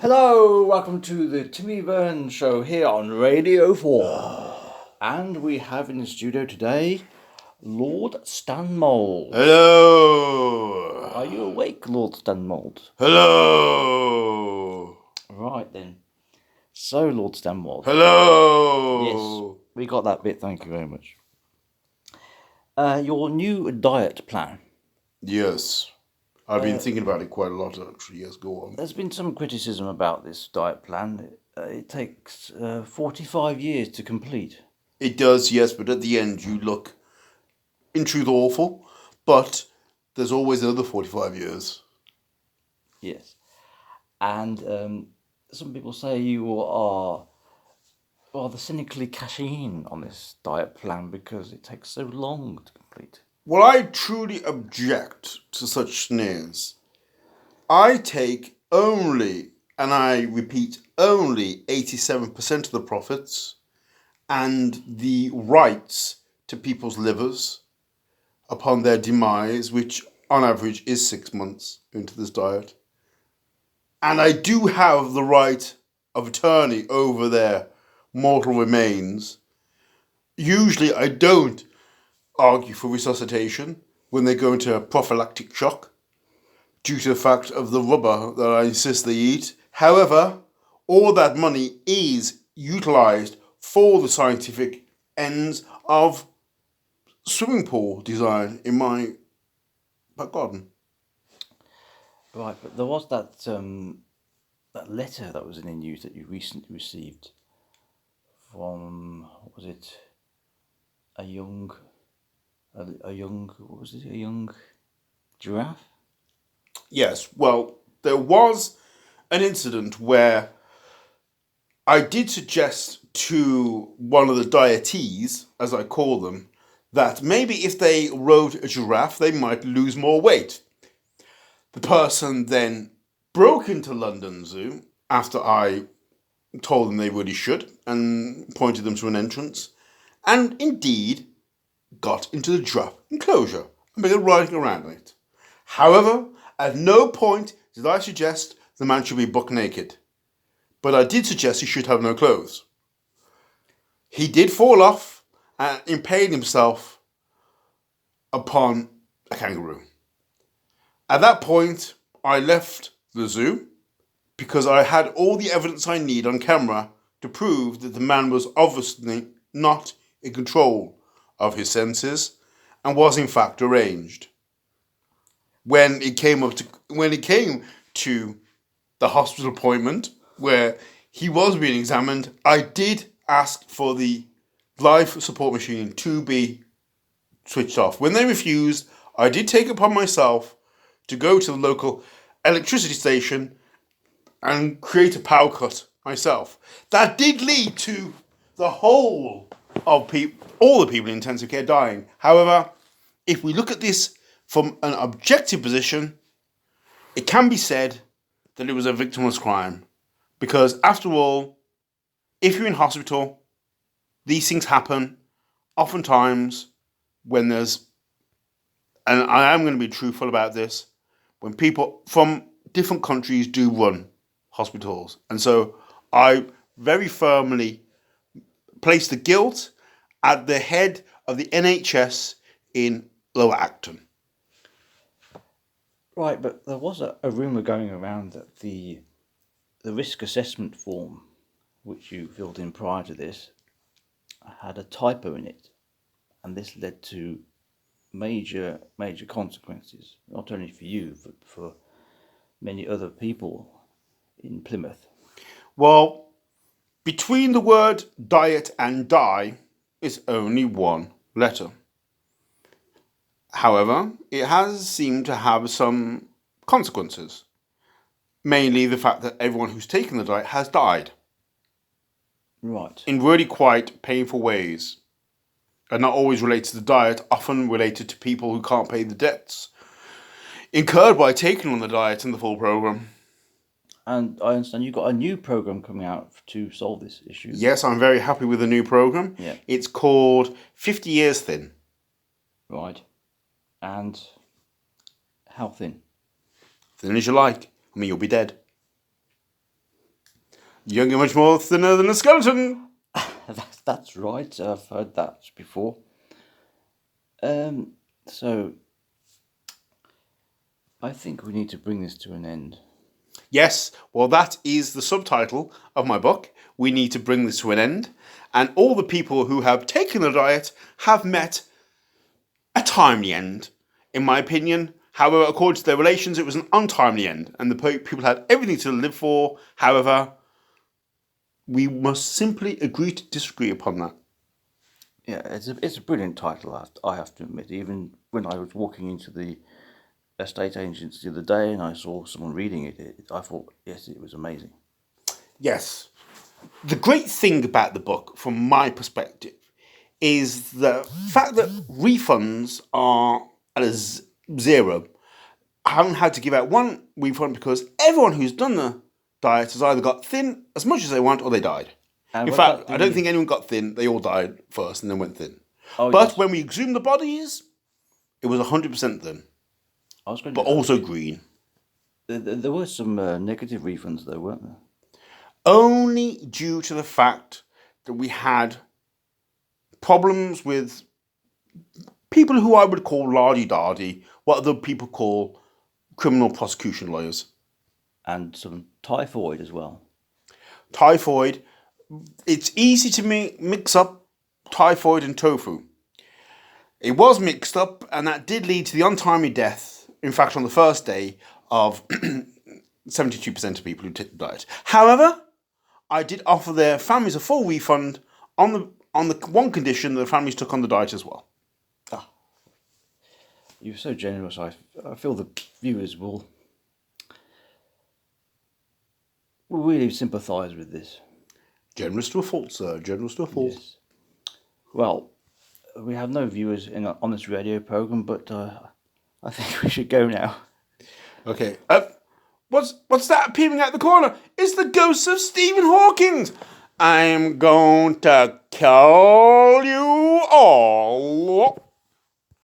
Hello, welcome to the Timmy Verne show here on Radio 4. And we have in the studio today Lord Stanmold. Hello. Are you awake, Lord Stanmold? Hello. Right then. So, Lord Stanmold. Hello. Yes, we got that bit, thank you very much. Your new diet plan. Yes. I've been thinking about it quite a lot, actually. Yes, go on. There's been some criticism about this diet plan. It takes 45 years to complete. It does, yes, but at the end you look, in truth, awful. But there's always another 45 years. Yes. And some people say you are rather cynically cashing in on this diet plan because it takes so long to complete. Well, I truly object to such sneers. I take only, and I repeat, only 87% of the profits and the rights to people's livers upon their demise, which on average is 6 months into this diet. And I do have the right of attorney over their mortal remains. Usually I don't argue for resuscitation when they go into prophylactic shock due to the fact of the rubber that I insist they eat. However, all that money is utilised for the scientific ends of swimming pool design in my back garden. Right, but there was that letter that was in the news that you recently received from, what was it, a young giraffe? Yes, well, there was an incident where I did suggest to one of the dietees, as I call them, that maybe if they rode a giraffe, they might lose more weight. The person then broke into London Zoo after I told them they really should and pointed them to an entrance, and indeed got into the giraffe enclosure and began riding around in it. However, at no point did I suggest the man should be buck naked, but I did suggest he should have no clothes. He did fall off and impaled himself upon a kangaroo. At that point, I left the zoo because I had all the evidence I need on camera to prove that the man was obviously not in control of his senses and was in fact deranged. When it came to the hospital appointment where he was being examined, I did ask for the life support machine to be switched off. When they refused, I did take it upon myself to go to the local electricity station and create a power cut myself. That did lead to the whole of all the people in intensive care dying. However, if we look at this from an objective position, it can be said that it was a victimless crime. Because after all, if you're in hospital, these things happen oftentimes when there's, and I am going to be truthful about this, when people from different countries do run hospitals. And so I very firmly place the guilt at the head of the NHS in Lower Acton. Right, but there was a rumour going around that the risk assessment form, which you filled in prior to this, had a typo in it, and this led to major consequences, not only for you, but for many other people in Plymouth. Well, between the word diet and die is only one letter. However, it has seemed to have some consequences. Mainly the fact that everyone who's taken the diet has died. Right. In really quite painful ways. And not always related to the diet, often related to people who can't pay the debts incurred by taking on the diet and the full program. And I understand you've got a new program coming out to solve this issue. Yes, I'm very happy with the new program. Yeah. It's called 50 Years Thin. Right. And how thin? Thin as you like. I mean, you'll be dead. You don't get much more thinner than a skeleton. That's right. I've heard that before. So I think we need to bring this to an end. Yes, well, that is the subtitle of my book. We need to bring this to an end. And all the people who have taken the diet have met a timely end, in my opinion. However, according to their relations, it was an untimely end. And the people had everything to live for. However, we must simply agree to disagree upon that. Yeah, it's a brilliant title, I have to admit. Even when I was walking into the estate agents the other day and I saw someone reading it, I thought, yes, it was amazing. Yes. The great thing about the book, from my perspective, is the fact that refunds are at a zero. I haven't had to give out one refund because everyone who's done the diet has either got thin as much as they want or they died. In fact, I don't think anyone got thin. They all died first and then went thin. But yes, when we exhumed the bodies, it was 100% thin. But also green. There were some negative refunds though, weren't there? Only due to the fact that we had problems with people who I would call lardy-dardy, what other people call criminal prosecution lawyers. And some typhoid as well. Typhoid. It's easy to mix up typhoid and tofu. It was mixed up, and that did lead to the untimely death, in fact, on the first day, of 72% of people who took the diet. However, I did offer their families a full refund on the one condition that the families took on the diet as well. You're so generous. I feel the viewers will really sympathise with this. Generous to a fault, sir. Generous to a fault. Yes. Well, we have no viewers on this radio programme, but I think we should go now. Okay. What's that peeping out the corner? It's the ghost of Stephen Hawking. I'm going to kill you all.